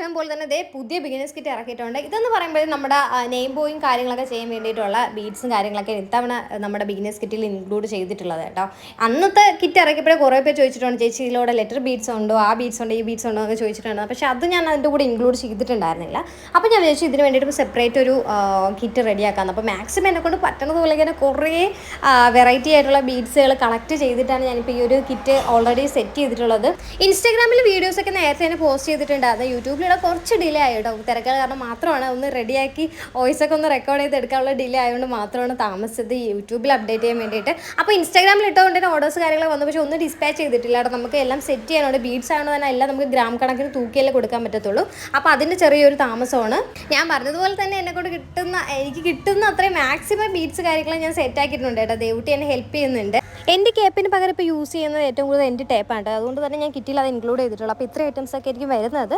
ആഗ്രഹം പോലെ തന്നെ പുതിയ ബിഗിനേഴ്സ് കിറ്റ് ഇറക്കിയിട്ടുണ്ട്. ഇതെന്ന് പറയുമ്പോൾ നമ്മുടെ നെയിം ബോയും കാര്യങ്ങളൊക്കെ ചെയ്യാൻ വേണ്ടിയിട്ടുള്ള ബീഡ്സും കാര്യങ്ങളൊക്കെ ഇത്തവണ നമ്മുടെ ബിഗിനേഴ്സ് കിറ്റിൽ ഇൻക്ലൂഡ് ചെയ്തിട്ടുള്ളത് കേട്ടോ. അന്നത്തെ കിറ്റ് ഇറക്കിയപ്പോഴേ കുറേ പേര് ചോദിച്ചിട്ടുണ്ട്, ചേച്ചി ഇതിലൂടെ ലെറ്റർ ബീഡ്സ് ഉണ്ടോ, ആ ബീഡ്സ് ഉണ്ടോ, ഈ ബീഡ്സ് ഉണ്ടോ എന്ന് ചോദിച്ചിട്ടുണ്ട്. പക്ഷേ അത് ഞാൻ അതിൻ്റെ കൂടെ ഇൻക്ലൂഡ് ചെയ്തിട്ടുണ്ടായിരുന്നില്ല. അപ്പോൾ ഞാൻ വിചാരിച്ചു ഇതിന് വേണ്ടിയിട്ട് സെപ്പറേറ്റ് ഒരു കിറ്റ് റെഡിയാക്കാമെന്ന്. അപ്പോൾ മാക്സിമം എന്നെക്കൊണ്ട് പറ്റുന്നത് പോലെ ഇങ്ങനെ കുറേ വെറൈറ്റി ആയിട്ടുള്ള ബീഡ്സുകൾ കളക്ട് ചെയ്തിട്ടാണ് ഞാനിപ്പോൾ ഈ ഒരു കിറ്റ് ഓൾറെഡി സെറ്റ് ചെയ്തിട്ടുള്ളത്. ഇൻസ്റ്റാഗ്രാമിൽ വീഡിയോസൊക്കെ നേരത്തെ തന്നെ പോസ്റ്റ് ചെയ്തിട്ടുണ്ടായിരുന്നു. യൂട്യൂബിലുള്ള കുറച്ച് ഡിലേ ആയിട്ടോ, തിരക്കുകൾ കാരണം മാത്രമാണ് ഒന്ന് റെഡിയാക്കി വോയിസൊക്കെ ഒന്ന് റെക്കോർഡ് ചെയ്തെടുക്കാനുള്ള ഡിലേ ആയതുകൊണ്ട് മാത്രമാണ് താമസിച്ചത് യൂട്യൂബിൽ അപ്ഡേറ്റ് ചെയ്യാൻ വേണ്ടിയിട്ട്. അപ്പോൾ ഇൻസ്റ്റാഗ്രാമിൽ ഇട്ടുകൊണ്ട് തന്നെ ഓർഡേഴ്സ് കാര്യങ്ങളൊക്കെ വന്നു, പക്ഷേ ഒന്നും ഡിസ്പാച്ച് ചെയ്തിട്ടില്ല കേട്ടോ. നമുക്ക് എല്ലാം സെറ്റ് ചെയ്യാനുണ്ട്. ബീഡ്സ് ആയതുകൊണ്ട് തന്നെ എല്ലാം നമുക്ക് ഗ്രാം കണക്കിന് തൂക്കിയല്ലേ കൊടുക്കാൻ പറ്റത്തുള്ളൂ. അപ്പോൾ അതിൻ്റെ ചെറിയൊരു താമസമാണ്. ഞാൻ പറഞ്ഞതുപോലെ തന്നെ എനിക്ക് കിട്ടുന്ന അത്രയും മാക്സിമം ബീഡ്സ് കാര്യങ്ങൾ ഞാൻ സെറ്റ് ആക്കിയിട്ടുണ്ട് കേട്ടോ. ദേവുട്ടി എന്നെ ഹെൽപ്പ് ചെയ്യുന്നുണ്ട്. എൻ്റെ കേപ്പിന് പകരം ഇപ്പോൾ യൂസ് ചെയ്യുന്നത് ഏറ്റവും കൂടുതൽ എൻ്റെ ടേപ്പാണ്. അതുകൊണ്ട് തന്നെ ഞാൻ കിറ്റിൽ അത് ഇൻക്ലൂഡ് ചെയ്തിട്ടുള്ളൂ. അപ്പോൾ ഇത്ര ഐറ്റംസ് ഒക്കെ ആയിരിക്കും വരുന്നത്.